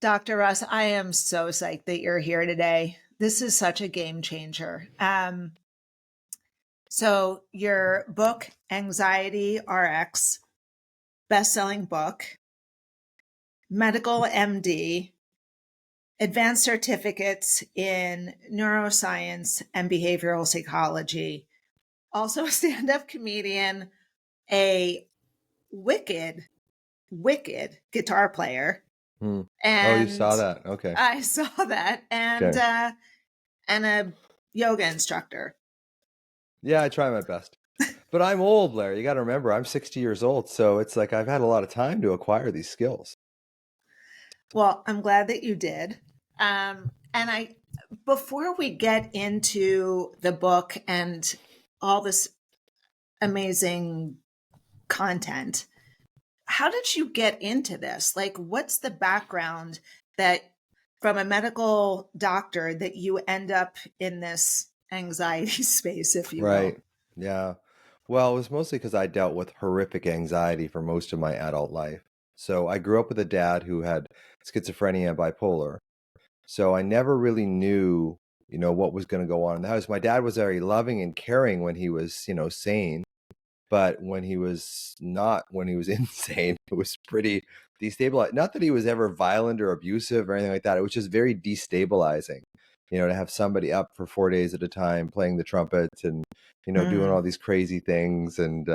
Dr. Russ, I am so psyched that you're here today. This is such a game changer. So your book, Anxiety RX, best-selling book, medical MD, advanced certificates in neuroscience and behavioral psychology, also a stand-up comedian, a wicked, wicked guitar player. Hmm. Oh, you And saw that. Okay. I saw that. Okay. And a yoga instructor. Yeah, I try my best. But I'm old, Larry. You got to remember, I'm 60 years old. So it's like I've had a lot of time to acquire these skills. Well, I'm glad that you did. And before we get into the book and all this amazing content, how did you get into this? Like, what's the background that from a medical doctor that you end up in this anxiety space, if you will? Right. Yeah. Well, it was mostly because I dealt with horrific anxiety for most of my adult life. So I grew up with a dad who had schizophrenia and bipolar. So I never really knew, what was going to go on in the house. My dad was very loving and caring when he was, sane. But when he was not, when he was insane, it was pretty destabilizing. Not that he was ever violent or abusive or anything like that. It was just very destabilizing, to have somebody up for 4 days at a time playing the trumpet and, doing all these crazy things. And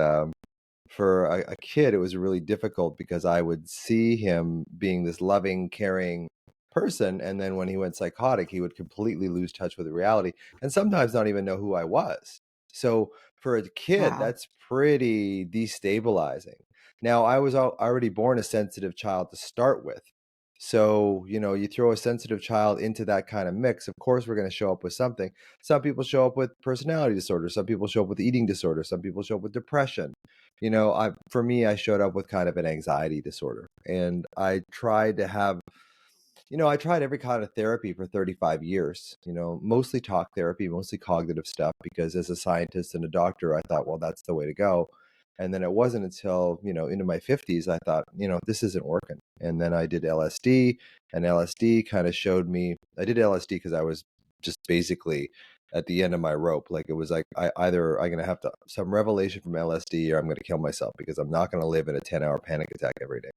for a kid, it was really difficult because I would see him being this loving, caring person. And then when he went psychotic, he would completely lose touch with reality and sometimes not even know who I was. So for a kid, Wow. that's pretty destabilizing. Now, I was already born a sensitive child to start with. So, you throw a sensitive child into that kind of mix, of course, we're going to show up with something. Some people show up with personality disorder. Some people show up with eating disorder. Some people show up with depression. For me, I showed up with kind of an anxiety disorder. And I tried to have I tried every kind of therapy for 35 years, mostly talk therapy, mostly cognitive stuff, because as a scientist and a doctor, I thought, well, that's the way to go. And then it wasn't until, into my 50s, I thought, this isn't working. And then I did LSD, and LSD kind of showed me, I did LSD because I was just basically at the end of my rope. Like it was like, either I'm going to have some revelation from LSD or I'm going to kill myself because I'm not going to live in a 10-hour panic attack every day.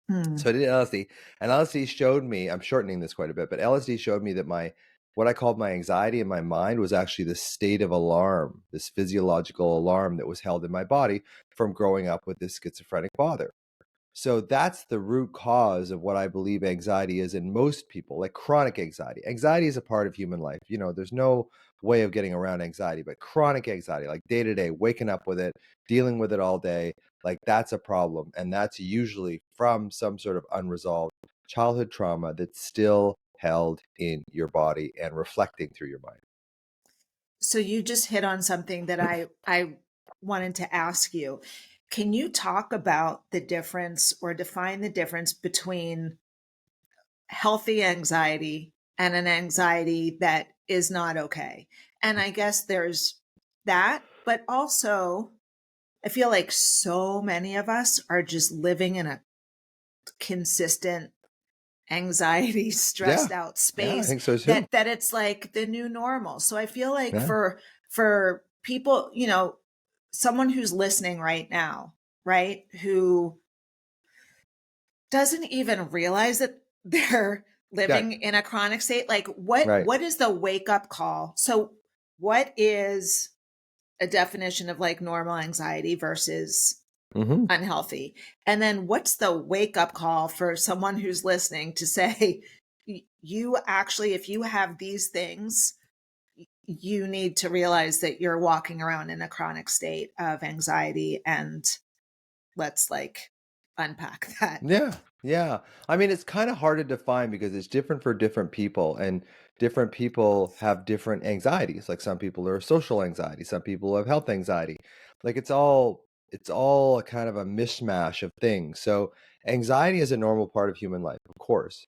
Hmm. So I did LSD, and LSD showed me, I'm shortening this quite a bit, but LSD showed me that what I called my anxiety in my mind was actually this state of alarm, this physiological alarm that was held in my body from growing up with this schizophrenic father. So that's the root cause of what I believe anxiety is in most people, like chronic anxiety. Anxiety is a part of human life. There's no way of getting around anxiety, but chronic anxiety, like day to day, waking up with it, dealing with it all day, like that's a problem. And that's usually from some sort of unresolved childhood trauma that's still held in your body and reflecting through your mind. So you just hit on something that I wanted to ask you. Can you talk about the difference or define the difference between healthy anxiety and an anxiety that is not okay? And I guess there's that, but also I feel like so many of us are just living in a consistent anxiety Yeah. stressed out Yeah, I space think so too. that it's like the new normal. So I feel like Yeah. for people, someone who's listening right now, right, who doesn't even realize that they're Yeah. living in a chronic state, like what Right. what is the wake up call? So what is a definition of like normal anxiety versus Mm-hmm. unhealthy? And then what's the wake up call for someone who's listening to say, you actually, if you have these things, you need to realize that you're walking around in a chronic state of anxiety, and let's like unpack that. Yeah, yeah. I mean, it's kind of hard to define because it's different for different people, and different people have different anxieties. Like some people are social anxiety, some people have health anxiety. Like it's all a kind of a mishmash of things. So anxiety is a normal part of human life, of course.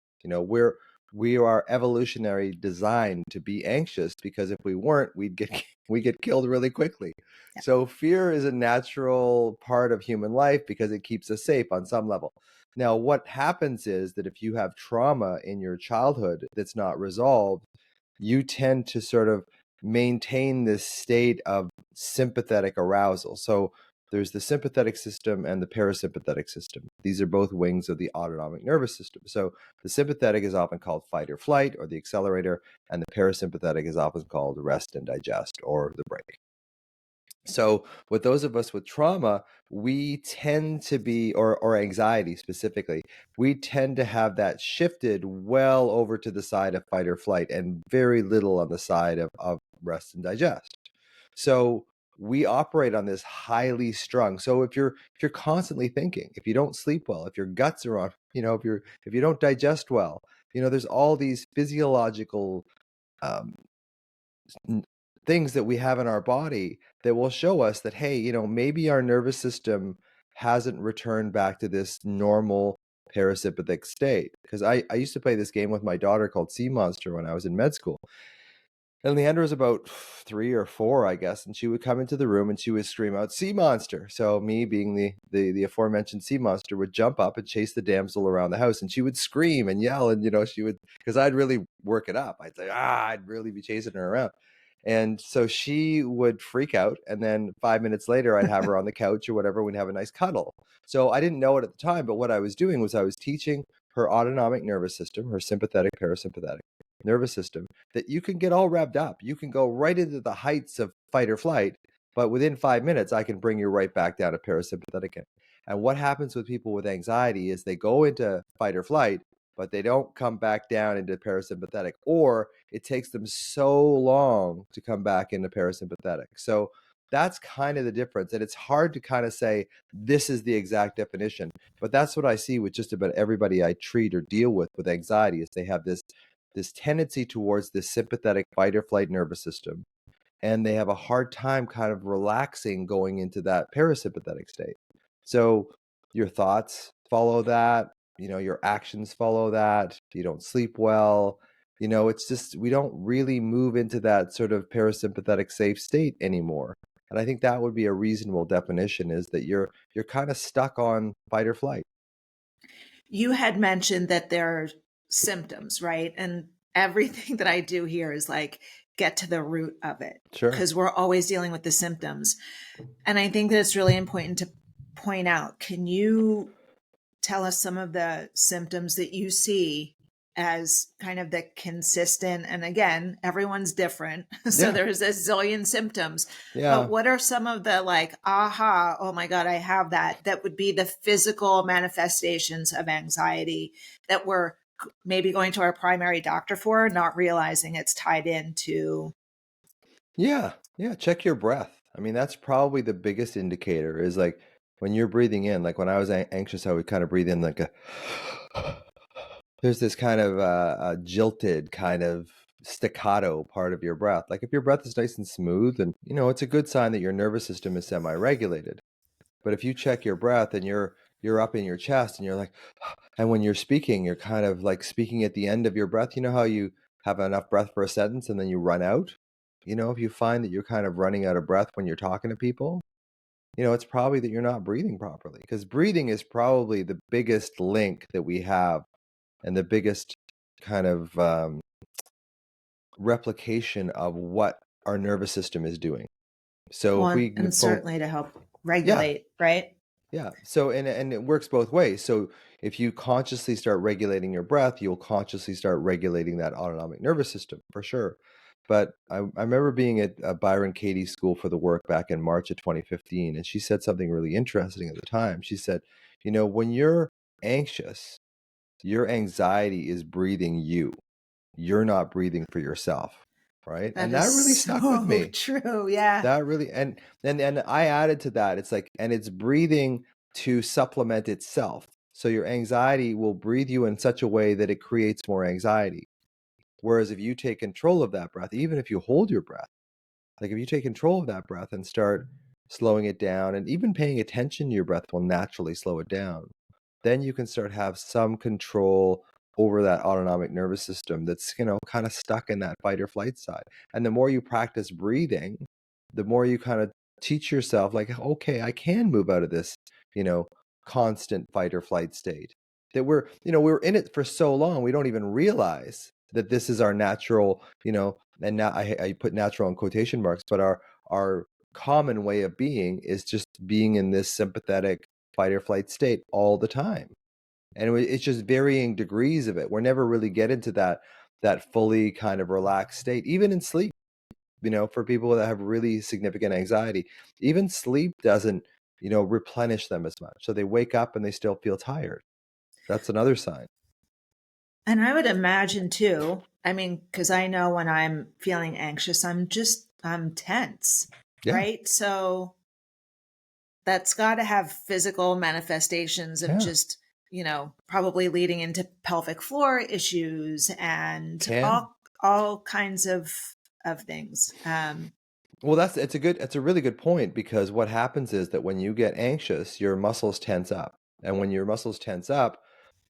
We are evolutionary designed to be anxious because if we weren't, we get killed really quickly. Yeah. So fear is a natural part of human life because it keeps us safe on some level. Now, what happens is that if you have trauma in your childhood that's not resolved, you tend to sort of maintain this state of sympathetic arousal. So there's the sympathetic system and the parasympathetic system. These are both wings of the autonomic nervous system. So the sympathetic is often called fight or flight or the accelerator, and the parasympathetic is often called rest and digest or the brake. So with those of us with trauma, we tend to be, or anxiety specifically, we tend to have that shifted well over to the side of fight or flight and very little on the side of rest and digest. So we operate on this highly strung. So if you're constantly thinking, if you don't sleep well, if your guts are on, if you don't digest well, there's all these physiological um, things that we have in our body that will show us that, hey, maybe our nervous system hasn't returned back to this normal parasympathetic state. Because I used to play this game with my daughter called Sea Monster when I was in med school. And Leandra was about 3 or 4, I guess, and she would come into the room and she would scream out, "Sea monster!" So me, being the aforementioned sea monster, would jump up and chase the damsel around the house, and she would scream and yell, and she would, because I'd really work it up. I'd say, I'd really be chasing her around, and so she would freak out, and then 5 minutes later, I'd have her on the couch or whatever, we'd have a nice cuddle. So I didn't know it at the time, but what I was doing was I was teaching her autonomic nervous system, her sympathetic parasympathetic nervous system, that you can get all revved up. You can go right into the heights of fight or flight, but within 5 minutes, I can bring you right back down to parasympathetic. And what happens with people with anxiety is they go into fight or flight, but they don't come back down into parasympathetic, or it takes them so long to come back into parasympathetic. So that's kind of the difference. And it's hard to kind of say this is the exact definition, but that's what I see with just about everybody I treat or deal with anxiety, is they have this tendency towards this sympathetic fight or flight nervous system, and they have a hard time kind of relaxing going into that parasympathetic state. So your thoughts follow that, your actions follow that. You don't sleep well. It's just we don't really move into that sort of parasympathetic safe state anymore. And I think that would be a reasonable definition, is that you're kind of stuck on fight or flight. You had mentioned that there are symptoms, right? And everything that I do here is like get to the root of it Sure. because we're always dealing with the symptoms. And I think that it's really important to point out. Can you tell us some of the symptoms that you see as kind of the consistent, and again, everyone's different, so Yeah. there's a zillion symptoms, but Yeah. what are some of the like, aha, oh my god, I have that would be the physical manifestations of anxiety that we're maybe going to our primary doctor for, not realizing it's tied into. Yeah, yeah, check your breath. I mean, that's probably the biggest indicator, is like when you're breathing in, like when I was anxious, I would kind of breathe in like a, there's this kind of a jilted kind of staccato part of your breath. Like if your breath is nice and smooth, and it's a good sign that your nervous system is semi-regulated. But if you check your breath and you're up in your chest and you're like, and when you're speaking, you're kind of like speaking at the end of your breath. You know how you have enough breath for a sentence and then you run out? If you find that you're kind of running out of breath when you're talking to people, it's probably that you're not breathing properly, because breathing is probably the biggest link that we have, and the biggest kind of replication of what our nervous system is doing. So if One, we and certainly to help yeah, regulate, right? yeah. So and it works both ways. So if you consciously start regulating your breath, you'll consciously start regulating that autonomic nervous system for sure. But I remember being at Byron Katie's School for the Work back in March of 2015, and she said something really interesting at the time. She said, when you're anxious, your anxiety is breathing you. You're not breathing for yourself, right? That And is that really stuck with so me. true. Yeah. That really, and I added to that. It's like, and it's breathing to supplement itself. So your anxiety will breathe you in such a way that it creates more anxiety. Whereas if you take control of that breath, even if you hold your breath, like if you take control of that breath and start slowing it down, and even paying attention to your breath will naturally slow it down, then you can start have some control over that autonomic nervous system that's, kind of stuck in that fight or flight side. And the more you practice breathing, the more you kind of teach yourself, like, okay, I can move out of this, you know, constant fight or flight state. that we're in it for so long, we don't even realize that this is our natural, and now I put natural in quotation marks, but our common way of being is just being in this sympathetic fight or flight state all the time. And it's just varying degrees of it. We're never really get into that fully kind of relaxed state, even in sleep. For people that have really significant anxiety, even sleep doesn't, replenish them as much. So they wake up and they still feel tired. That's another sign. And I would imagine too, I mean, because I know when I'm feeling anxious, I'm tense, Yeah. right? So that's got to have physical manifestations of Yeah. just, probably leading into pelvic floor issues and Can. all kinds of things. Well, it's a really good point, because what happens is that when you get anxious, your muscles tense up. And when your muscles tense up,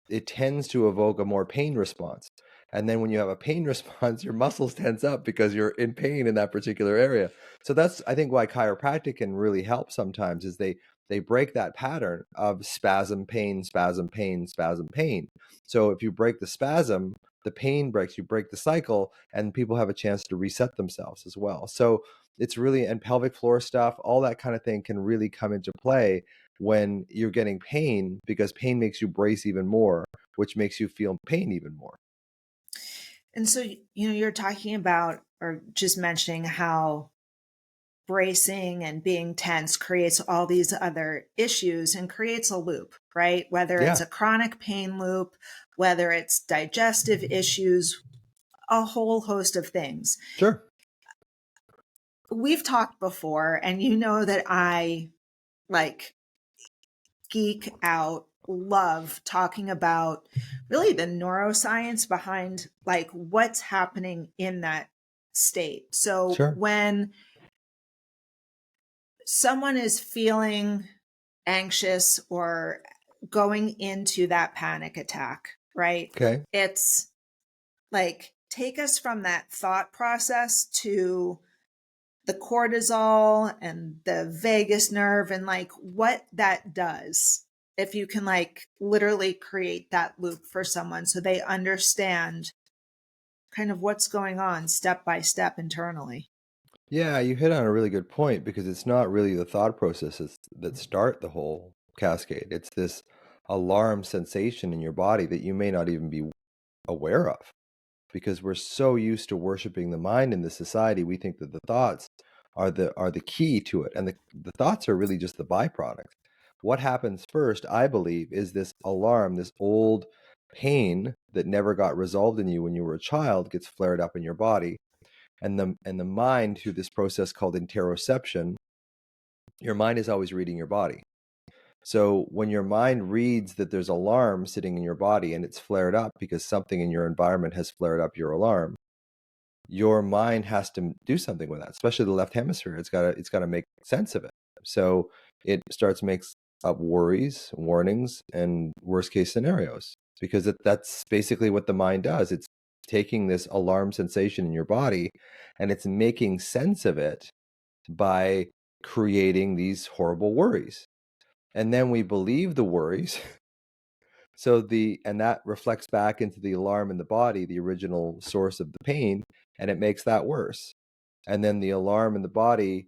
it tends to evoke a more pain response. And then when you have a pain response, your muscles tense up because you're in pain in that particular area. So that's, I think, why chiropractic can really help sometimes, is they break that pattern of spasm, pain, spasm, pain, spasm, pain. So if you break the spasm, the pain breaks, you break the cycle, and people have a chance to reset themselves as well. So it's really, and pelvic floor stuff, all that kind of thing can really come into play when you're getting pain, because pain makes you brace even more, which makes you feel pain even more. And so, you're talking about or just mentioning how bracing and being tense creates all these other issues and creates a loop, right? Whether it's Yeah, a chronic pain loop, whether it's digestive issues, a whole host of things. sure. We've talked before, and you know that I like geek out, love talking about really the neuroscience behind like what's happening in that state. So Sure. when someone is feeling anxious or going into that panic attack, right? Okay. It's like take us from that thought process to the cortisol and the vagus nerve and like what that does. If you can like literally create that loop for someone so they understand kind of what's going on step by step internally. Yeah, you hit on a really good point, because it's not really the thought processes that start the whole cascade. It's this alarm sensation in your body that you may not even be aware of, because we're so used to worshiping the mind in this society. We think that the thoughts are the key to it, and the thoughts are really just the byproduct. What happens first, I believe, is this alarm, this old pain that never got resolved in you when you were a child, gets flared up in your body, and the mind, through this process called interoception, your mind is always reading your body. So when your mind reads that there's alarm sitting in your body and it's flared up because something in your environment has flared up your alarm, your mind has to do something with that, especially the left hemisphere. It's got to make sense of it. So it starts makes up worries, warnings, and worst case scenarios, because that's basically what the mind does. It's taking this alarm sensation in your body and it's making sense of it by creating these horrible worries. And then we believe the worries. And that reflects back into the alarm in the body, the original source of the pain, and it makes that worse. And then the alarm in the body,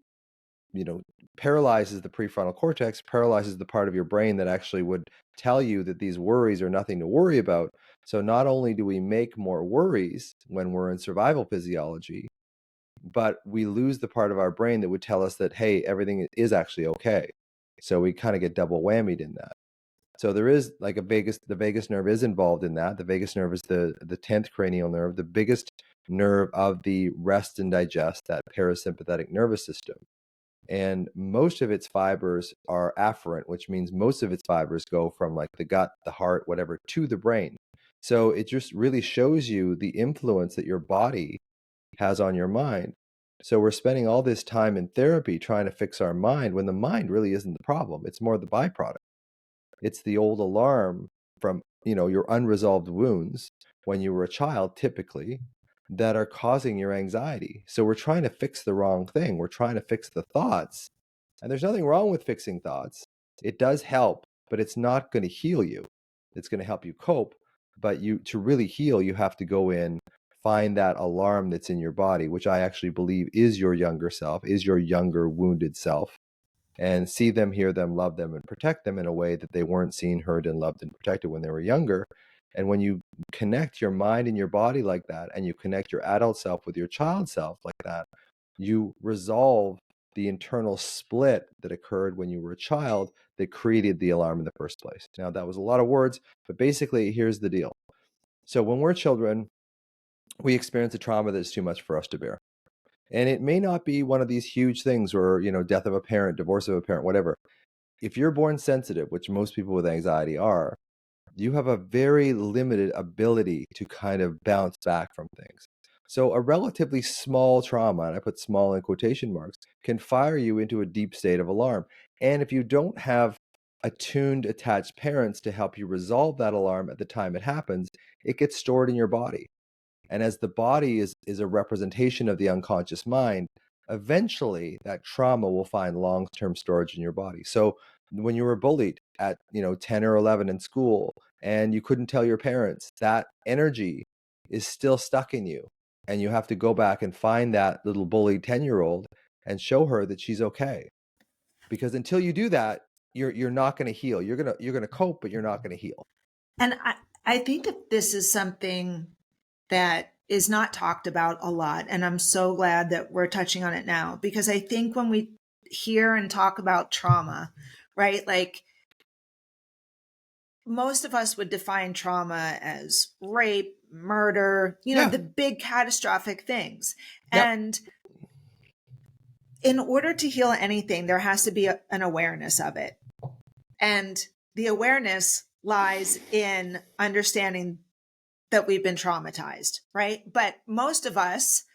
you know, paralyzes the prefrontal cortex, paralyzes the part of your brain that actually would tell you that these worries are nothing to worry about. So not only do we make more worries when we're in survival physiology, but we lose the part of our brain that would tell us that, hey, everything is actually okay. So we kind of get double whammied in that. So there is like the vagus nerve is involved in that. The vagus nerve is the 10th cranial nerve, the biggest nerve of the rest and digest, that parasympathetic nervous system. And most of its fibers are afferent, which means most of its fibers go from like the gut, the heart, whatever, to the brain. So it just really shows you the influence that your body has on your mind. So we're spending all this time in therapy trying to fix our mind when the mind really isn't the problem. It's more the byproduct. It's the old alarm from, your unresolved wounds when you were a child, typically, that are causing your anxiety. So we're trying to fix the wrong thing. We're trying to fix the thoughts. And there's nothing wrong with fixing thoughts. It does help, but it's not going to heal you. that's going to help you cope. But you, to really heal, you have to go in, find that alarm that's in your body, which I actually believe is your younger self, is your younger wounded self, and see them, hear them, love them, and protect them in a way that they weren't seen, heard, and loved and protected when they were younger. And when you connect your mind and your body like that, and you connect your adult self with your child self like that, you resolve the internal split that occurred when you were a child that created the alarm in the first place. Now, that was a lot of words, but basically, here's the deal. So, when we're children, we experience a trauma that's too much for us to bear. And it may not be one of these huge things or, death of a parent, divorce of a parent, whatever. If you're born sensitive, which most people with anxiety are, you have a very limited ability to kind of bounce back from things. So a relatively small trauma, and I put small in quotation marks, can fire you into a deep state of alarm. And if you don't have attuned, attached parents to help you resolve that alarm at the time it happens, it gets stored in your body. And as the body is a representation of the unconscious mind, eventually that trauma will find long-term storage in your body. So when you were bullied at 10 or 11 in school and you couldn't tell your parents, that energy is still stuck in you. And you have to go back and find that little bullied 10-year-old and show her that she's okay. Because until you do that, you're not going to heal. You're gonna cope, but you're not going to heal. And I think that this is something that is not talked about a lot. And I'm so glad that we're touching on it now, because I think when we hear and talk about trauma, right, like most of us would define trauma as rape, murder, Yeah. the big catastrophic things. Yep. And in order to heal anything, there has to be an awareness of it. And the awareness lies in understanding that we've been traumatized, right? But most of us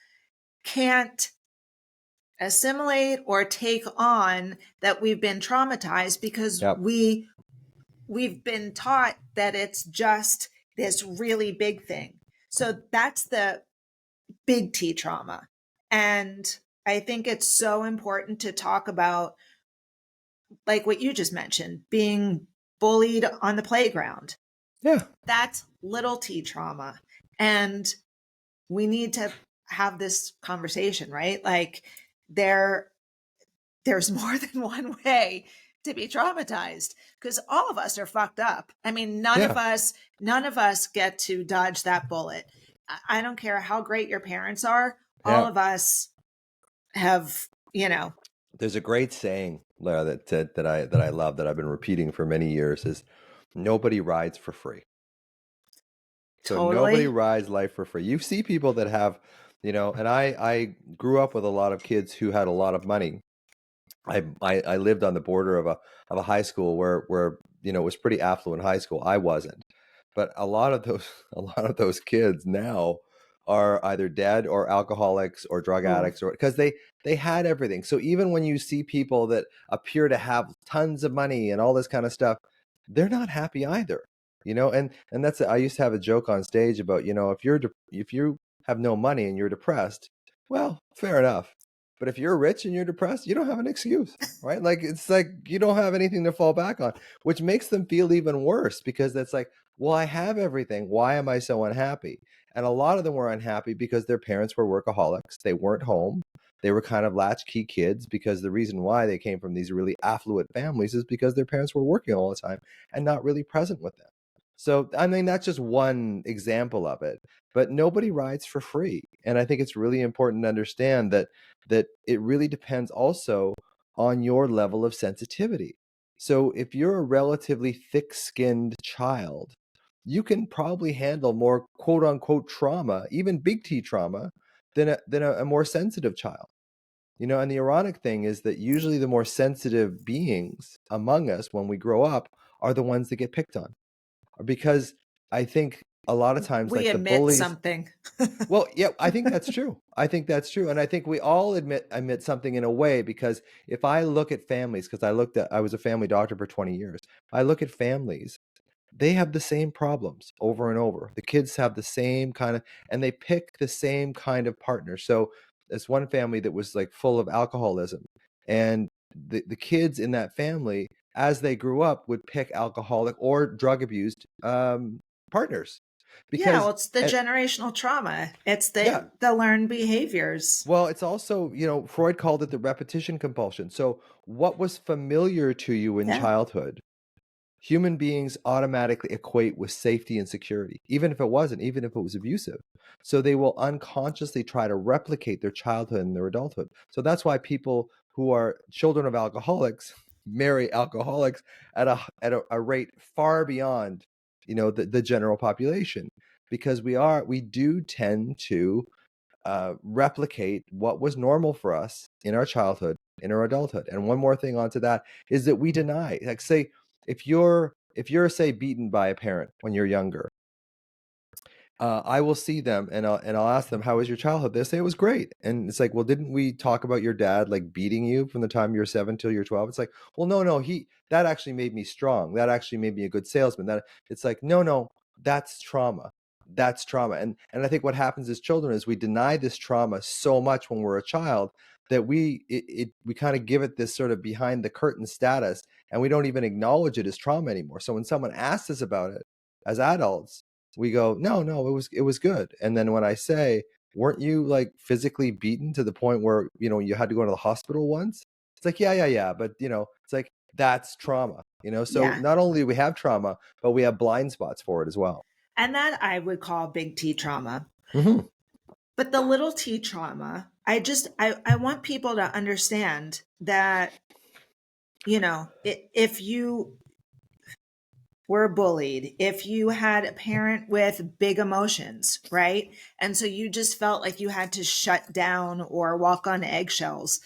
can't assimilate or take on that we've been traumatized because Yep. we've been taught that it's just this really big thing. So that's the big T trauma. And I think it's so important to talk about, like what you just mentioned, being bullied on the playground. Yeah. That's little T trauma. And we need to have this conversation, right? Like there there's more than one way to be traumatized, because all of us are fucked up. I mean, Yeah. none of us get to dodge that bullet. I don't care how great your parents are. All Yeah. of us have, There's a great saying, Lara, that I love, that I've been repeating for many years, is nobody rides for free. So nobody totally. rides life for free. You see people that have, and I grew up with a lot of kids who had a lot of money. I lived on the border of a high school where it was pretty affluent high school. I wasn't, but a lot of those a lot of those kids now are either dead or alcoholics or drug Ooh. addicts, or because they had everything. So even when you see people that appear to have tons of money and all this kind of stuff, they're not happy either. And that's, I used to have a joke on stage about, if you have no money and you're depressed, well, fair enough. But if you're rich and you're depressed, you don't have an excuse, right? Like, it's like you don't have anything to fall back on, which makes them feel even worse, because that's like, well, I have everything. Why am I so unhappy? And a lot of them were unhappy because their parents were workaholics. They weren't home. They were kind of latchkey kids, because the reason why they came from these really affluent families is because their parents were working all the time and not really present with them. So, I mean, that's just one example of it, but nobody rides for free. And I think it's really important to understand that it really depends also on your level of sensitivity. So if you're a relatively thick-skinned child, you can probably handle more quote unquote trauma, even big T trauma, than a more sensitive child. And the ironic thing is that usually the more sensitive beings among us when we grow up are the ones that get picked on. Because I think a lot of times, We like, the admit bullies, something. well, yeah, I think that's true. I think that's true. And I think we all admit something in a way, because if I look at families, because I was a family doctor for 20 years. I look at families, they have the same problems over and over. The kids have the same kind of, and they pick the same kind of partner. So there's one family that was like full of alcoholism, and the kids in that family, as they grew up, would pick alcoholic or drug abused partners Yeah, well, because, it's the generational trauma. It's yeah, the learned behaviors. well, it's also, Freud called it the repetition compulsion. So, what was familiar to you in Yeah. childhood, human beings automatically equate with safety and security, even if it wasn't, even if it was abusive. So, they will unconsciously try to replicate their childhood and their adulthood. So, that's why people who are children of alcoholics marry alcoholics at a rate far beyond, the general population, because we do tend to replicate what was normal for us in our childhood, in our adulthood. And one more thing onto that is that we deny. Like, say, if you're say beaten by a parent when you're younger, I will see them and I'll ask them, "How was your childhood?" They'll say it was great, and it's like, "Well, didn't we talk about your dad like beating you from the time you're 7 till you're 12?" It's like, "Well, no, no, he that actually made me strong. That actually made me a good salesman." That it's like, "No, no, that's trauma. That's trauma." And I think what happens as children is we deny this trauma so much when we're a child that we kind of give it this sort of behind the curtain status, and we don't even acknowledge it as trauma anymore. So when someone asks us about it as adults, we go, no, no, it was good. And then when I say, weren't you like physically beaten to the point where, you had to go to the hospital once? It's like, yeah, yeah, yeah. But, it's like, that's trauma. So Yeah. not only do we have trauma, but we have blind spots for it as well. And that I would call big T trauma. Hmm. But the little T trauma, I want people to understand that, if you were bullied, if you had a parent with big emotions, right? And so you just felt like you had to shut down or walk on eggshells,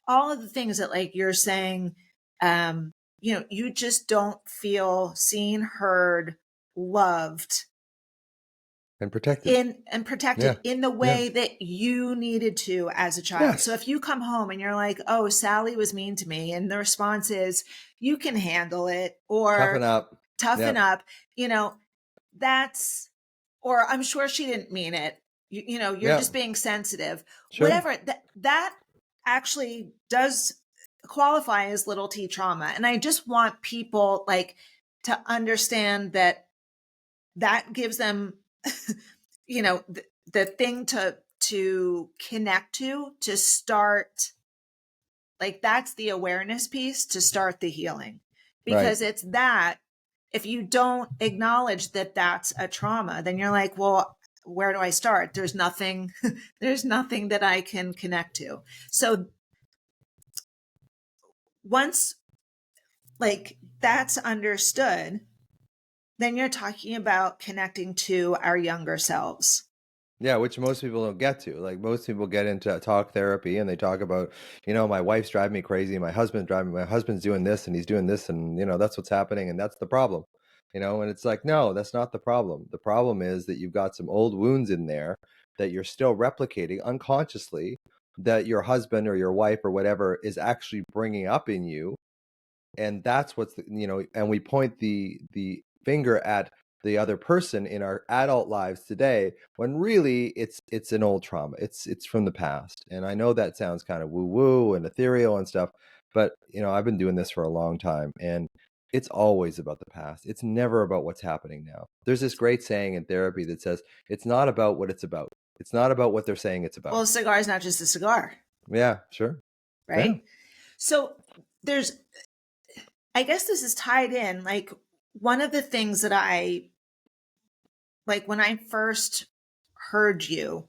all of the things that like you're saying, you just don't feel seen, heard, loved And protected. in and Yeah. protected in the Yeah. way that you needed to as a child. So Yes. if you come home and you're like, "Oh, Sally was mean to me," and the response is, "You can handle it," Toughen or up. "Toughen Yep. up," you know, that's or "I'm sure she didn't mean it." You're just Yep. being sensitive. Sure. Whatever that actually does qualify as little T trauma. And I just want people like to understand that that gives them the thing to connect to start, like that's the awareness piece to start the healing, Right. because it's that if you don't acknowledge that that's a trauma, then you're like, well, where do I start? There's nothing there's nothing that I can connect to. So once like that's understood, then you're talking about connecting to our younger selves. Yeah, which most people don't get to. Like most people get into talk therapy and they talk about, my wife's driving me crazy, my husband's doing this and he's doing this and that's what's happening and that's the problem. And it's like, no, that's not the problem. The problem is that you've got some old wounds in there that you're still replicating unconsciously, that your husband or your wife or whatever is actually bringing up in you, and that's and we point the finger at the other person in our adult lives today, when really it's an old trauma. It's from the past. And I know that sounds kind of woo woo and ethereal and stuff, but I've been doing this for a long time, and it's always about the past. It's never about what's happening now. There's this great saying in therapy that says it's not about what it's about. It's not about what they're saying it's about. Well, a cigar is not just a cigar, Yeah, sure. Yeah. right? So there's, I guess this is tied in. Like one of the things that I like when I first heard you,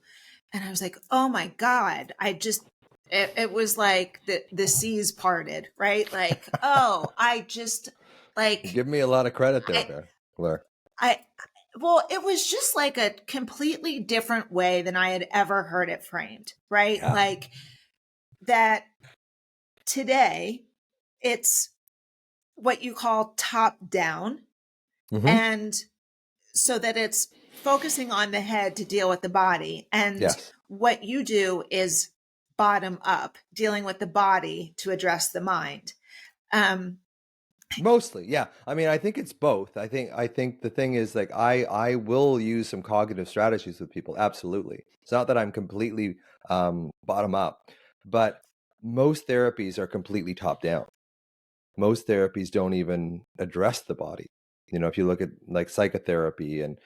and I was like, oh my God, it was like the seas parted, right? Like, oh, I just You like, give me a lot of credit there, I, Bear. Blair. I, well, it was just like a completely different way than I had ever heard it framed, right? Yeah. Like that today, it's what you call top down. Hmm. And so that it's focusing on the head to deal with the body. And Yes. what you do is bottom up, dealing with the body to address the mind. Um, Mostly, yeah. I mean, I think it's both. I think the thing is, like, I will use some cognitive strategies with people. Absolutely. It's not that I'm completely bottom up, but most therapies are completely top down. Most therapies don't even address the body. If you look at like psychotherapy and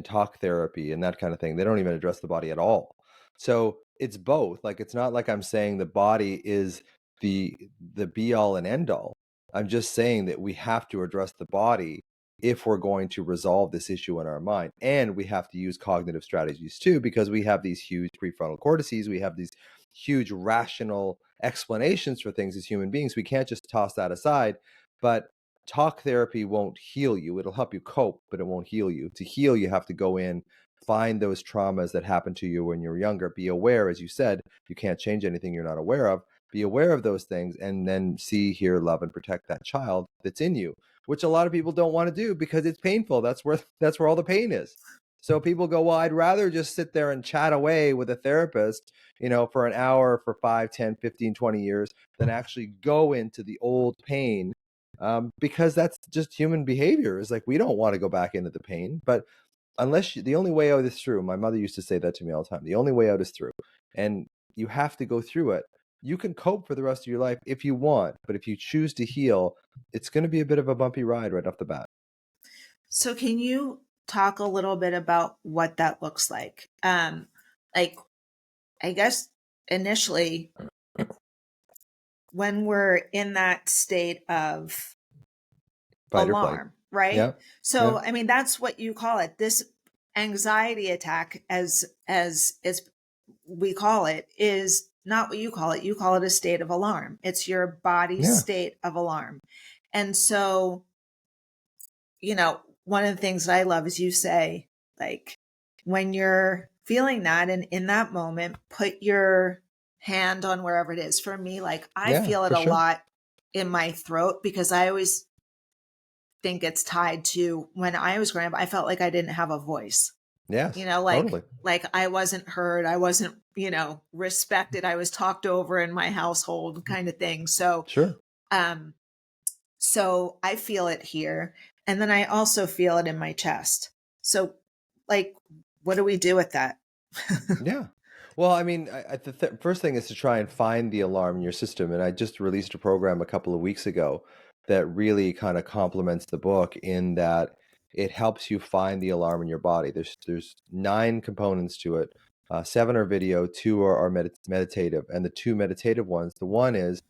talk therapy and that kind of thing, they don't even address the body at all. So it's both. Like, it's not like I'm saying the body is the the be all and end all. I'm just saying that we have to address the body if we're going to resolve this issue in our mind. And we have to use cognitive strategies too, because we have these huge prefrontal cortices, we have these huge rational explanations for things as human beings. We can't just toss that aside. But talk therapy won't heal you. It'll help you cope, but it won't heal you. To heal, you have to go in, find those traumas that happened to you when you were younger, be aware, as you said, you can't change anything you're not aware of. Be aware of those things, and then see, hear, love, and protect that child that's in you, which a lot of people don't want to do because it's painful. That's where all the pain is. So people go, well, I'd rather just sit there and chat away with a therapist, for an hour, for 5, 10, 15, 20 years, than actually go into the old pain, because that's just human behavior. Is like, we don't want to go back into the pain, but the only way out is through. My mother used to say that to me all the time. The only way out is through, and you have to go through it. You can cope for the rest of your life if you want, but if you choose to heal, it's going to be a bit of a bumpy ride right off the bat. So can you talk a little bit about what that looks like? Like, I guess initially, when we're in that state of Fight or flight. alarm, right? Yeah, So, yeah, I mean, that's what you call it. This anxiety attack, as we call it, is not what you call it. You call it a state of alarm. It's your body's yeah, state of alarm. And so, one of the things that I love is you say, like, when you're feeling that and in that moment, put your hand on wherever it is. For me, like, I yeah, feel it for a sure. lot in my throat because I always think it's tied to when I was growing up, I felt like I didn't have a voice. Yes, Like totally. I wasn't heard, I wasn't, respected, I was talked over in my household kind of thing. Sure. Um so I feel it here and then I also feel it in my chest. So like what do we do with that? Yeah. Well, I mean, the first thing is to try and find the alarm in your system. And I just released a program a couple of weeks ago that really kind of complements the book in that it helps you find the alarm in your body. There's 9 components to it. 7 are video, 2 are meditative, and the 2 meditative ones. The one is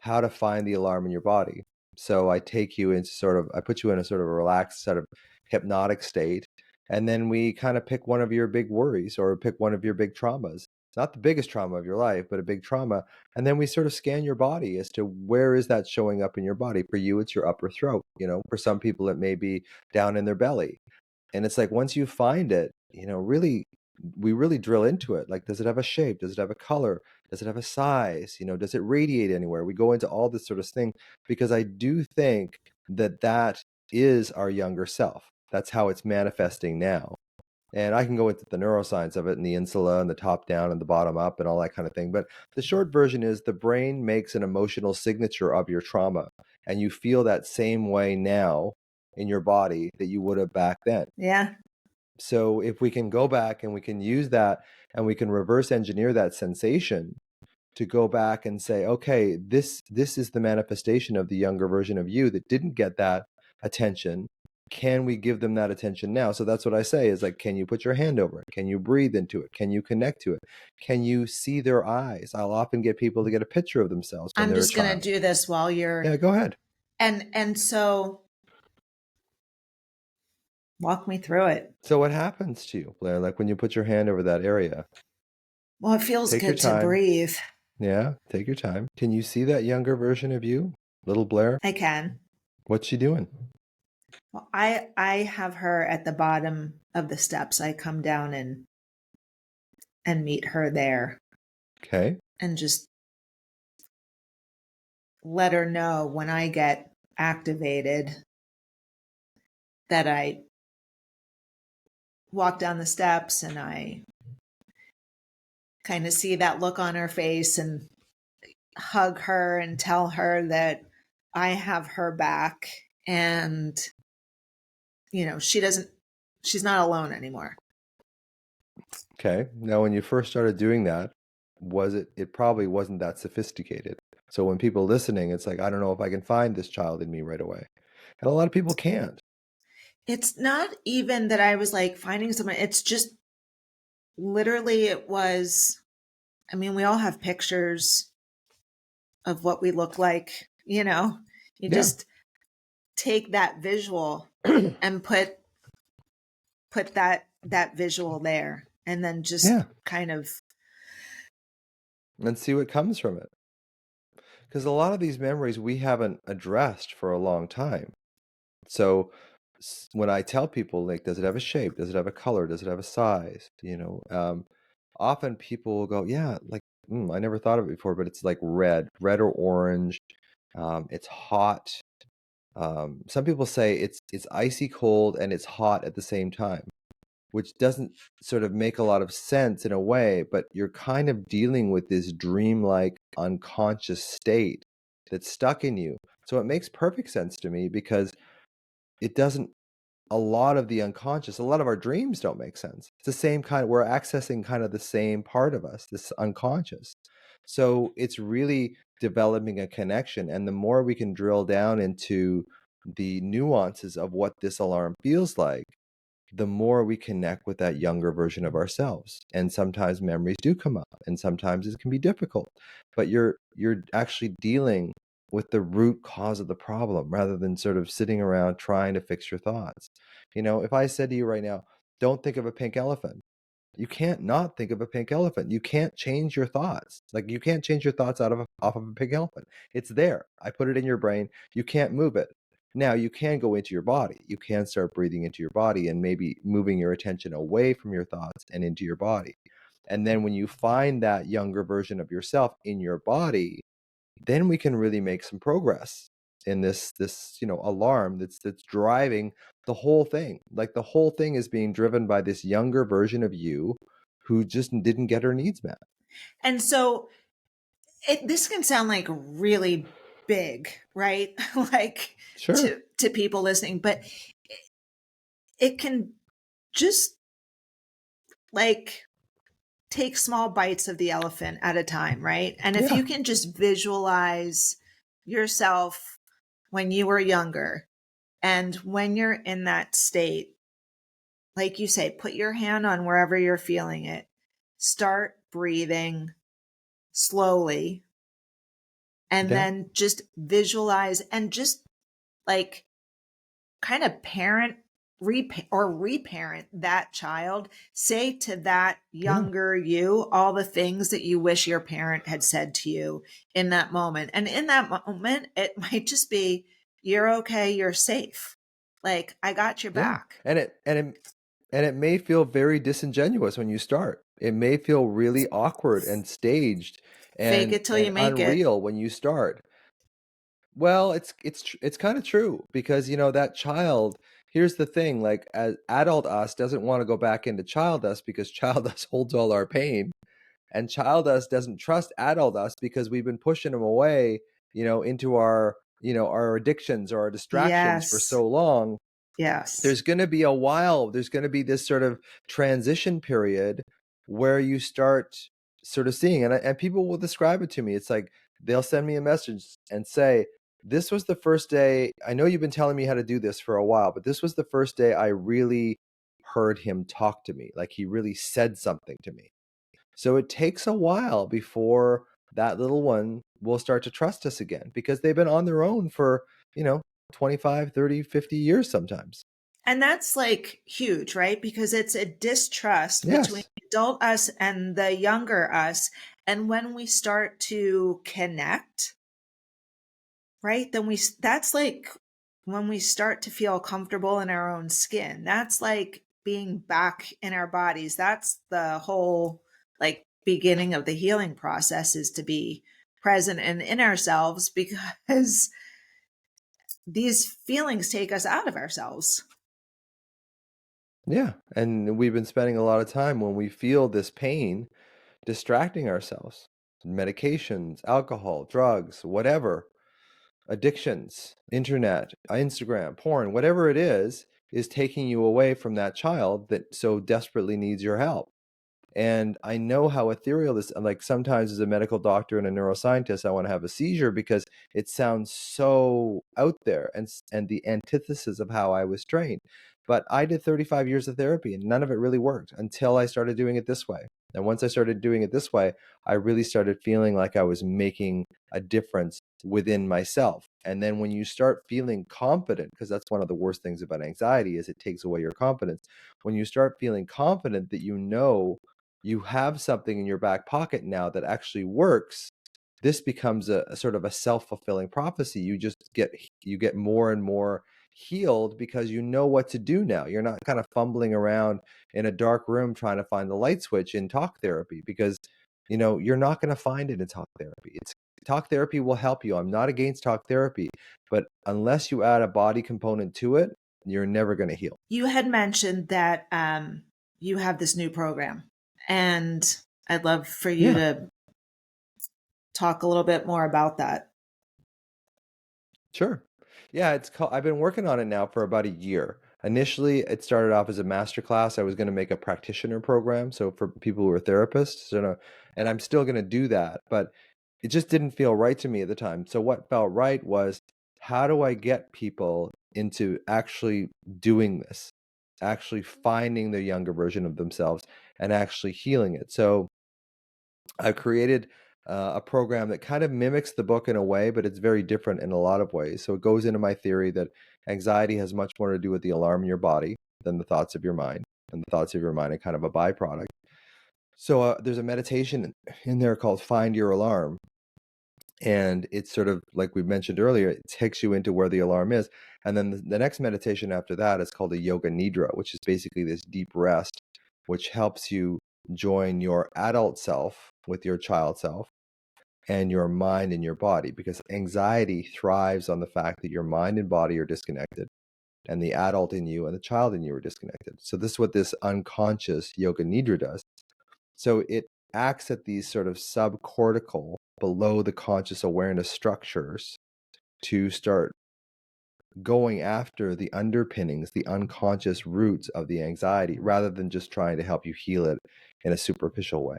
how to find the alarm in your body. So I put you in a sort of a relaxed, sort of hypnotic state, and then we kind of pick one of your big worries or pick one of your big traumas. Not the biggest trauma of your life, but a big trauma. And then we sort of scan your body as to where is that showing up in your body. For you, it's your upper throat. For some people, it may be down in their belly. And it's like, once you find it, really, we really drill into it. Like, does it have a shape? Does it have a color? Does it have a size? Does it radiate anywhere? We go into all this sort of thing because I do think that that is our younger self. That's how it's manifesting now. And I can go into the neuroscience of it and the insula and the top down and the bottom up and all that kind of thing. But the short version is the brain makes an emotional signature of your trauma. And you feel that same way now in your body that you would have back then. Yeah. So if we can go back and we can use that and we can reverse engineer that sensation to go back and say, okay, this is the manifestation of the younger version of you that didn't get that attention. Can we give them that attention now? So that's what I say is like, can you put your hand over it? Can you breathe into it? Can you connect to it? Can you see their eyes? I'll often get people to get a picture of themselves when I'm they're a just going to child. do this while you're Yeah, go ahead. and so walk me through it. So what happens to you, Blair? Like when you put your hand over that area, Well, it feels take your good to time. breathe. Yeah, take your time. Can you see that younger version of you, little Blair? I can. What's she doing? Well, I have her at the bottom of the steps. I come down and meet her there Okay. and just let her know when I get activated that I walk down the steps and I kind of see that look on her face and hug her and tell her that I have her back and she's not alone anymore. Okay. Now, when you first started doing that, it probably wasn't that sophisticated. So when people listening, it's like, I don't know if I can find this child in me right away. And a lot of people can't. It's not even that I was like finding someone. It's just literally, it was, I mean, we all have pictures of what we look like, you know? You Yeah. just take that visual and put that visual there and then just Yeah. kind of. And see what comes from it. Because a lot of these memories we haven't addressed for a long time. So when I tell people, like, does it have a shape? Does it have a color? Does it have a size? Often people will go, yeah, like, I never thought of it before, but it's like red or orange. It's hot. Some people say it's icy cold and it's hot at the same time, which doesn't sort of make a lot of sense in a way, but you're kind of dealing with this dreamlike unconscious state that's stuck in you. So it makes perfect sense to me because it doesn't a lot of the unconscious, a lot of our dreams don't make sense. It's the same kind, we're accessing kind of the same part of us, this unconscious. So it's really developing a connection. And the more we can drill down into the nuances of what this alarm feels like, the more we connect with that younger version of ourselves. And sometimes memories do come up and sometimes it can be difficult. But you're actually dealing with the root cause of the problem rather than sort of sitting around trying to fix your thoughts. If I said to you right now, don't think of a pink elephant, you can't not think of a pink elephant. You can't change your thoughts. Like you can't change your thoughts off of a pink elephant. It's there. I put it in your brain. You can't move it. Now you can go into your body. You can start breathing into your body and maybe moving your attention away from your thoughts and into your body. And then when you find that younger version of yourself in your body, then we can really make some progress in this alarm that's driving the whole thing. Like the whole thing is being driven by this younger version of you who just didn't get her needs met. And so this can sound like really big, right? Like Sure. to people listening, but it can just like take small bites of the elephant at a time, right? And if Yeah. you can just visualize yourself when you were younger and when you're in that state, like you say, put your hand on wherever you're feeling it, start breathing slowly, and Yeah. then just visualize and just like kind of reparent that child. Say to that Yeah. younger you all the things that you wish your parent had said to you in that moment. And in that moment, it might just be, you're okay, you're safe. Like, I got your Yeah. back. And it may feel very disingenuous when you start. It may feel really awkward and staged Fake and it till and you make it. unreal when you start. Well, it's kind of true because that child, here's the thing, like as adult us doesn't want to go back into child us because child us holds all our pain, and child us doesn't trust adult us because we've been pushing them away, into our addictions or our distractions for Yes. so long. Yes. There's going to be this sort of transition period where you start sort of seeing, and people will describe it to me. It's like they'll send me a message and say, this was the first day, I know you've been telling me how to do this for a while, but this was the first day I really heard him talk to me. Like he really said something to me. So it takes a while before that little one will start to trust us again because they've been on their own for, you know, 25, 30, 50 years sometimes. And that's like huge, right? Because it's a distrust between Yes. adult us and the younger us. And when we start to connect, right? Then that's like when we start to feel comfortable in our own skin. That's like being back in our bodies. That's the whole like beginning of the healing process, is to be present and in ourselves, because these feelings take us out of ourselves. Yeah. And we've been spending a lot of time when we feel this pain distracting ourselves. Medications, alcohol, drugs, whatever, addictions, internet, Instagram, porn, whatever it is taking you away from that child that so desperately needs your help. And I know how ethereal this, like sometimes as a medical doctor and a neuroscientist, I want to have a seizure because it sounds so out there and the antithesis of how I was trained. But I did 35 years of therapy and none of it really worked until I started doing it this way. And once I started doing it this way, I really started feeling like I was making a difference within myself. And then when you start feeling confident, because that's one of the worst things about anxiety is it takes away your confidence. When you start feeling confident that you know you have something in your back pocket now that actually works, this becomes a sort of a self-fulfilling prophecy. You get more and more healed because you know what to do now. You're not kind of fumbling around in a dark room trying to find the light switch in talk therapy because you're not going to find it in talk therapy. It's talk therapy will help you. I'm not against talk therapy, but unless you add a body component to it, you're never going to heal. You had mentioned that you have this new program, and I'd love for you Yeah. to talk a little bit more about that. Sure. Yeah, it's called, I've been working on it now for about a year. Initially, it started off as a master class. I was going to make a practitioner program, so for people who are therapists, and I'm still going to do that, but it just didn't feel right to me at the time. So what felt right was, how do I get people into actually doing this, actually finding the younger version of themselves and actually healing it? So I've created a program that kind of mimics the book in a way, but it's very different in a lot of ways. So it goes into my theory that anxiety has much more to do with the alarm in your body than the thoughts of your mind. And the thoughts of your mind are kind of a byproduct. So there's a meditation in there called Find Your Alarm. And it's sort of like we mentioned earlier, it takes you into where the alarm is. And then the next meditation after that is called a yoga nidra, which is basically this deep rest, which helps you join your adult self with your child self and your mind and your body, because anxiety thrives on the fact that your mind and body are disconnected and the adult in you and the child in you are disconnected. So this is what this unconscious yoga nidra does. So it acts at these sort of subcortical, below the conscious awareness structures to start going after the underpinnings, the unconscious roots of the anxiety, rather than just trying to help you heal it in a superficial way.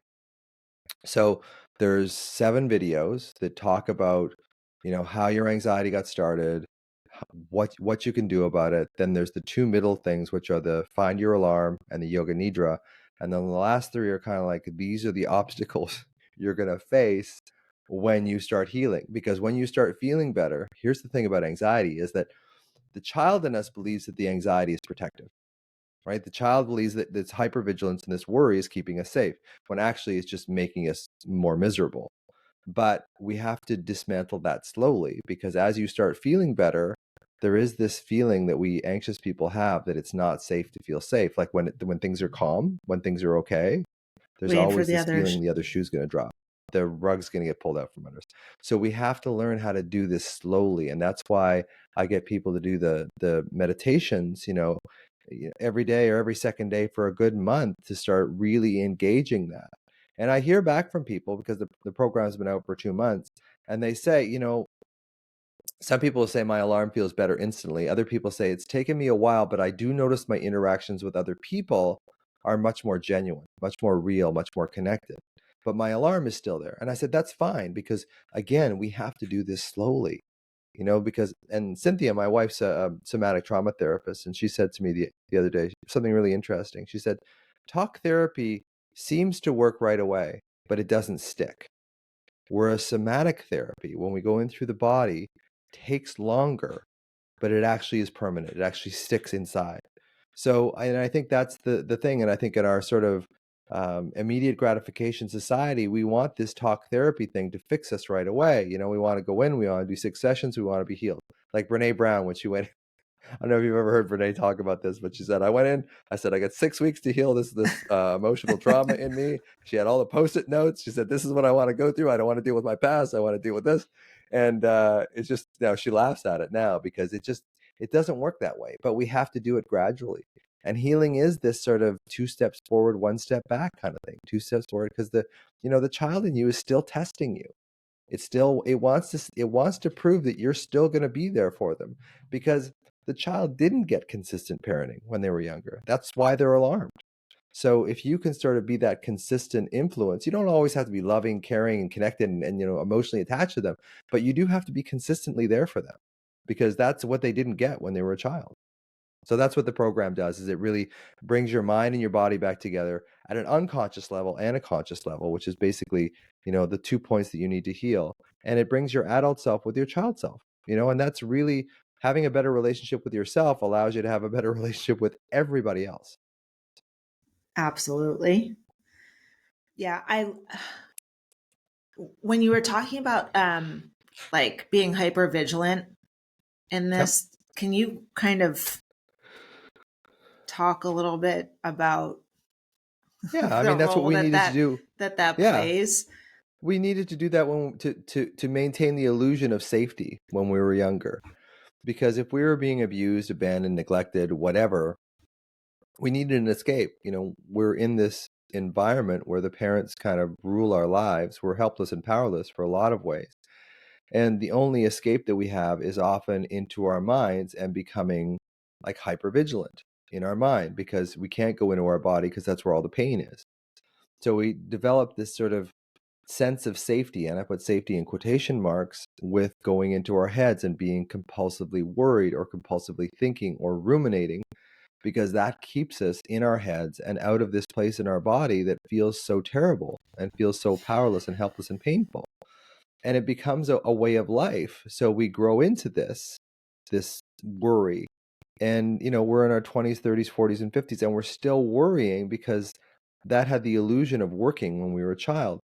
So there's 7 videos that talk about, how your anxiety got started, what you can do about it. Then there's the 2 middle things, which are the Find Your Alarm and the Yoga Nidra. And then the last 3 are kind of like, these are the obstacles you're going to face when you start healing. Because when you start feeling better, here's the thing about anxiety is that the child in us believes that the anxiety is protective, right? The child believes that this hypervigilance and this worry is keeping us safe, when actually it's just making us more miserable. But we have to dismantle that slowly, because as you start feeling better, there is this feeling that we anxious people have that it's not safe to feel safe. Like when things are calm, when things are okay, there's Waiting for always the this others. feeling the other shoe's going to drop. The rug's going to get pulled out from under us. So we have to learn how to do this slowly. And that's why I get people to do the meditations, every day or every second day for a good month to start really engaging that. And I hear back from people because the program's been out for 2 months, and they say, some people say my alarm feels better instantly. Other people say it's taken me a while, but I do notice my interactions with other people are much more genuine, much more real, much more connected. But my alarm is still there. And I said, that's fine, because again, we have to do this slowly, because, and Cynthia, my wife's a somatic trauma therapist, and she said to me the other day something really interesting. She said, talk therapy seems to work right away, but it doesn't stick. Whereas somatic therapy, when we go in through the body, takes longer, but it actually is permanent. It actually sticks inside. So, and I think that's the thing. And I think in our sort of immediate gratification society, we want this talk therapy thing to fix us right away. We want to go in, we want to do 6 sessions, we want to be healed. Like Brene Brown, when she went, I don't know if you've ever heard Brene talk about this, but she said, I went in, I said, I got 6 weeks to heal this emotional trauma in me. She had all the Post-it notes. She said, this is what I want to go through. I don't want to deal with my past. I want to deal with this. And it's just, she laughs at it now, because it doesn't work that way, but we have to do it gradually. And healing is this sort of 2 steps forward, 1 step back kind of thing. 2 steps forward, because the child in you is still testing you. It wants to prove that you're still going to be there for them, because the child didn't get consistent parenting when they were younger. That's why they're alarmed. So if you can sort of be that consistent influence, you don't always have to be loving, caring, and connected and emotionally attached to them, but you do have to be consistently there for them because that's what they didn't get when they were a child. So that's what the program does, is it really brings your mind and your body back together at an unconscious level and a conscious level, which is basically, the 2 points that you need to heal. And it brings your adult self with your child self, and that's really having a better relationship with yourself allows you to have a better relationship with everybody else. Absolutely. Yeah, I when you were talking about like being hyper vigilant in Yep. this, can you kind of talk a little bit about Yeah, I the mean that's what role we that needed to do. that Yeah. plays? We needed to do that when to maintain the illusion of safety when we were younger. Because if we were being abused, abandoned, neglected, whatever, we needed an escape. We're in this environment where the parents kind of rule our lives. We're helpless and powerless for a lot of ways. And the only escape that we have is often into our minds and becoming like hypervigilant in our mind because we can't go into our body because that's where all the pain is. So we develop this sort of sense of safety, and I put safety in quotation marks, with going into our heads and being compulsively worried or compulsively thinking or ruminating because that keeps us in our heads and out of this place in our body that feels so terrible and feels so powerless and helpless and painful. And it becomes a way of life. So we grow into this worry. And we're in our 20s, 30s, 40s, and 50s, and we're still worrying because that had the illusion of working when we were a child.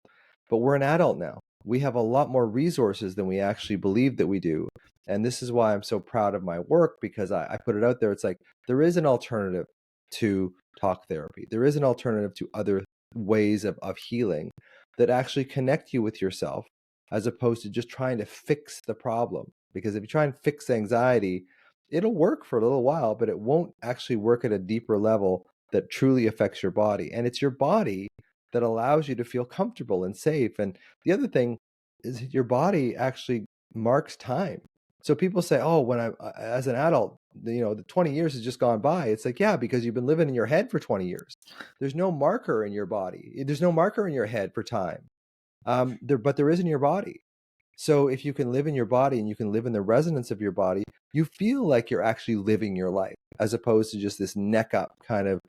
But we're an adult now. We have a lot more resources than we actually believe that we do. And this is why I'm so proud of my work, because I put it out there. It's like there is an alternative to talk therapy. There is an alternative to other ways of healing that actually connect you with yourself, as opposed to just trying to fix the problem. Because if you try and fix anxiety, it'll work for a little while, but it won't actually work at a deeper level that truly affects your body. And it's your body that allows you to feel comfortable and safe. And the other thing is your body actually marks time. So people say, "Oh, when I as an adult, the 20 years has just gone by." It's like, yeah, because you've been living in your head for 20 years. There's no marker in your body. There's no marker in your head for time. But there is in your body. So if you can live in your body and you can live in the resonance of your body, you feel like you're actually living your life, as opposed to just this neck up kind of,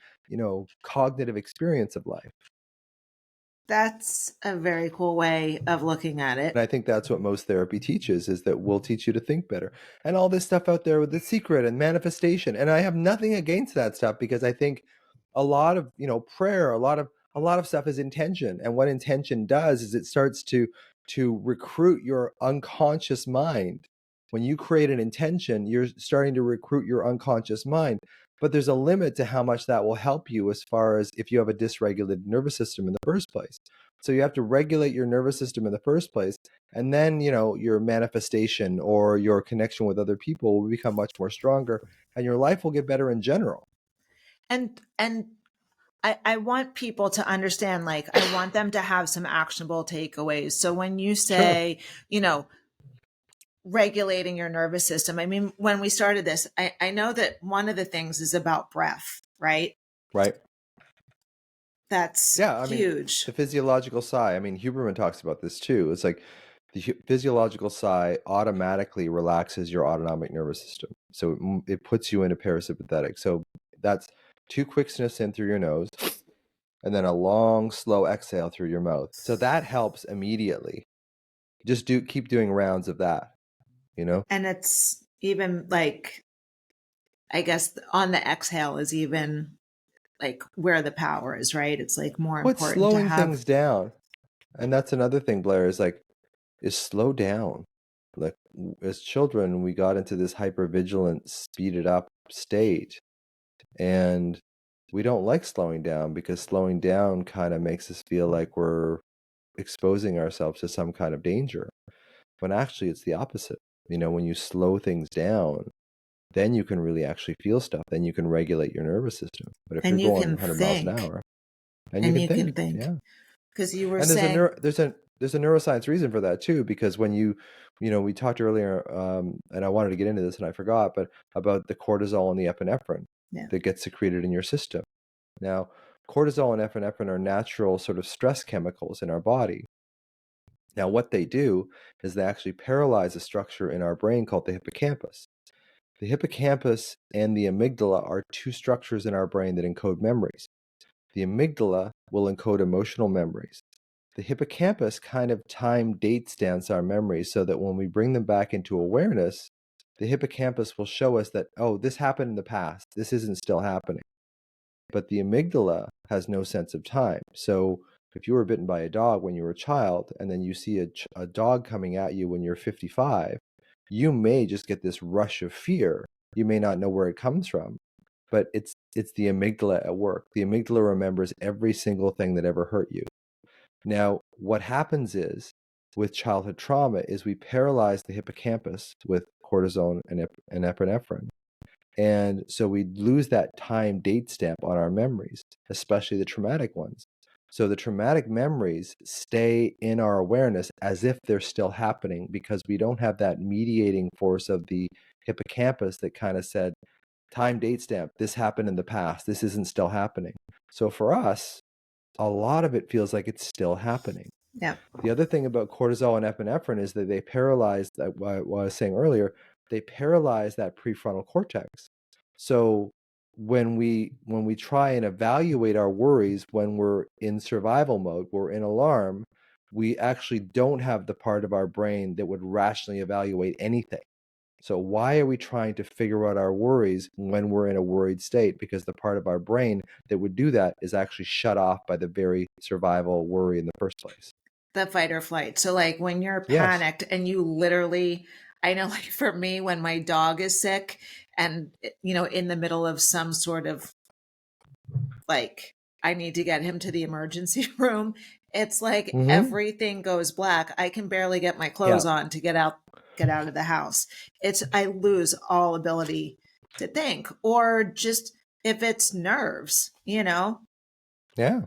cognitive experience of life. That's a very cool way of looking at And it. I think that's what most therapy teaches, is that we'll teach you to think better. And all this stuff out there with the secret and manifestation. And I have nothing against that stuff, because I think a lot of, prayer, a lot of stuff is intention. And what intention does is it starts to recruit your unconscious mind. When you create an intention, you're starting to recruit your unconscious mind. But there's a limit to how much that will help you, as far as if you have a dysregulated nervous system in the first place. So you have to regulate your nervous system in the first place, and then, your manifestation or your connection with other people will become much more stronger, and your life will get better in general. And I want people to understand, like, I want them to have some actionable takeaways. So when you Sure. say, regulating your nervous system, I mean, when we started this, I know that one of the things is about breath, right? Right. That's Yeah, I mean, huge. the physiological sigh, I mean, Huberman talks about this too. It's like the physiological sigh automatically relaxes your autonomic nervous system. So it puts you into parasympathetic. So that's 2 quick sniffs in through your nose, and then a long, slow exhale through your mouth. So that helps immediately. Just keep doing rounds of that, you know? And it's even like, I guess on the exhale is even like where the power is, right? It's like more What's important to slowing have. things down? And that's another thing, Blair, is slow down. Like, as children, we got into this hypervigilant, speeded up state, and we don't like slowing down, because slowing down kind of makes us feel like we're exposing ourselves to some kind of danger, when actually it's the opposite. When you slow things down, then you can really actually feel stuff. Then you can regulate your nervous system. But if you're And you going can 100 miles an think, hour, and you and can you can think, think, yeah. because you were And there's a saying, neuroscience reason for that too, because when we talked earlier, and I wanted to get into this and I forgot, but about the cortisol and the epinephrine yeah, that gets secreted in your system. Now, Cortisol and epinephrine are natural sort of stress chemicals in our body. Now, what they do is they actually paralyze a structure in our brain called the hippocampus. The hippocampus and the amygdala are two structures in our brain that encode memories. The amygdala will encode emotional memories. The hippocampus kind of time date stamps our memories so that when we bring them back into awareness, the hippocampus will show us that, oh, this happened in the past. This isn't still happening. But the amygdala has no sense of time. So if you were bitten by a dog when you were a child, and then you see a dog coming at you when you're 55, you may just get this rush of fear. You may not know where it comes from, but it's the amygdala at work. The amygdala remembers every single thing that ever hurt you. Now, what happens is with childhood trauma is we paralyze the hippocampus with cortisone and epinephrine. And so we lose that time date stamp on our memories, especially the traumatic ones. So the traumatic memories stay in our awareness as if they're still happening because we don't have that mediating force of the hippocampus that kind of said, time date stamp, this happened in the past, this isn't still happening. So for us, a lot of it feels like it's still happening. Yeah. The other thing about cortisol and epinephrine is that they paralyze that, what I was saying earlier, they paralyze that prefrontal cortex. So when we try and evaluate our worries when we're in survival mode, we're in alarm, we actually don't have the part of our brain that would rationally evaluate anything. So why are we trying to figure out our worries when we're in a worried state? Because the part of our brain that would do that is actually shut off by the very survival worry in the first place. The fight or flight. So like when you're Yes. panicked and you literally, I know like for me when my dog is sick and in the middle of some sort of like I need to get him to the emergency room, it's like Mm-hmm. everything goes black. I can barely get my clothes Yeah. on to get out of the house. It's I lose all ability to think or just if it's nerves. Yeah.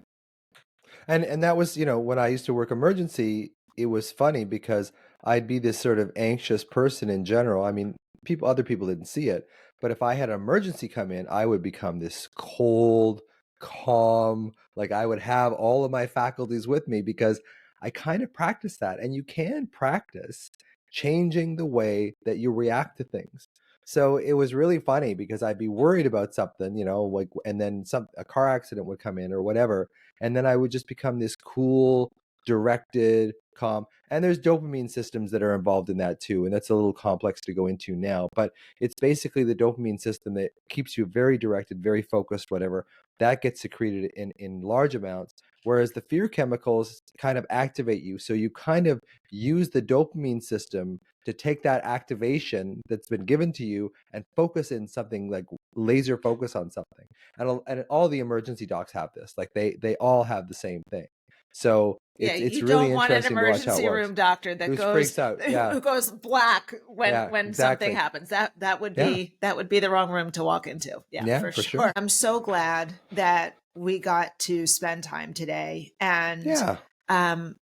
And that was, when I used to work emergency, it was funny because I'd be this sort of anxious person in general. I mean, other people didn't see it, but if I had an emergency come in, I would become this cold, calm, like I would have all of my faculties with me because I kind of practice that. And you can practice changing the way that you react to things. So it was really funny because I'd be worried about something, like, and then a car accident would come in or whatever, and then I would just become this cool, directed, calm. And there's dopamine systems that are involved in that too, and that's a little complex to go into now. But it's basically the dopamine system that keeps you very directed, very focused, whatever. That gets secreted in large amounts. Whereas the fear chemicals kind of activate you. So you kind of use the dopamine system to take that activation that's been given to you and focus in something like laser focus on something. And all the emergency docs have this. Like they all have the same thing. So Yeah, it's you really don't want an interesting to watch how it emergency works. room doctor that Who's goes freaks out? Yeah, who goes black when yeah, when something exactly. happens. That would Yeah, be that would be the wrong room to walk into. Yeah, yeah, for for sure. sure. I'm so glad that we got to spend time today and Yeah, um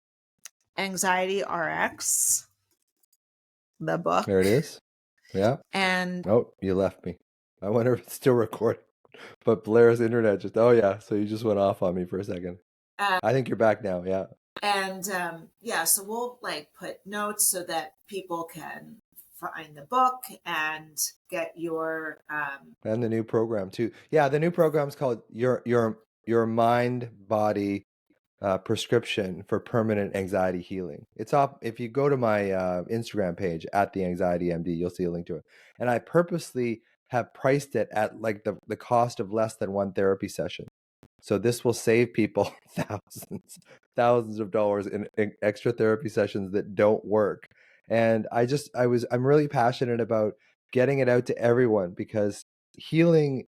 Anxiety RX, the there it book. is. Yeah. And Oh, you left me. I wonder if it's still recording. But Blair's internet just. Oh yeah, so you just went off on me for a second. uh, I think you're back now. Yeah. yeah, so we'll like put notes so that people can find the book and get your And the new program too. Yeah, the new program's called your mind body prescription for permanent anxiety healing. It's up if you go to my Instagram page at the Anxiety MD, you'll see a link to it. And I purposely have priced it at like the cost of less than one therapy session. So this will save people thousands of dollars in extra therapy sessions that don't work. And I'm really passionate about getting it out to everyone because healing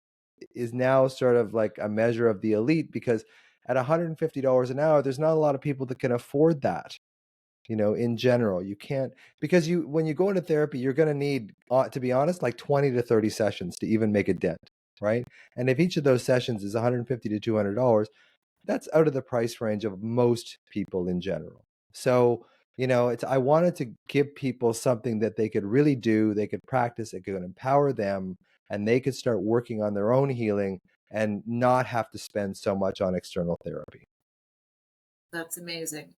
is now sort of like a measure of the elite because at $150 an hour, there's not a lot of people that can afford that. In general, you can't, because when you go into therapy, you're going to need, to be honest, like 20 to 30 sessions to even make a dent, right? And if each of those sessions is $150 to $200, that's out of the price range of most people in general. So, I wanted to give people something that they could really do, they could practice, it could empower them, and they could start working on their own healing and not have to spend so much on external therapy. That's amazing.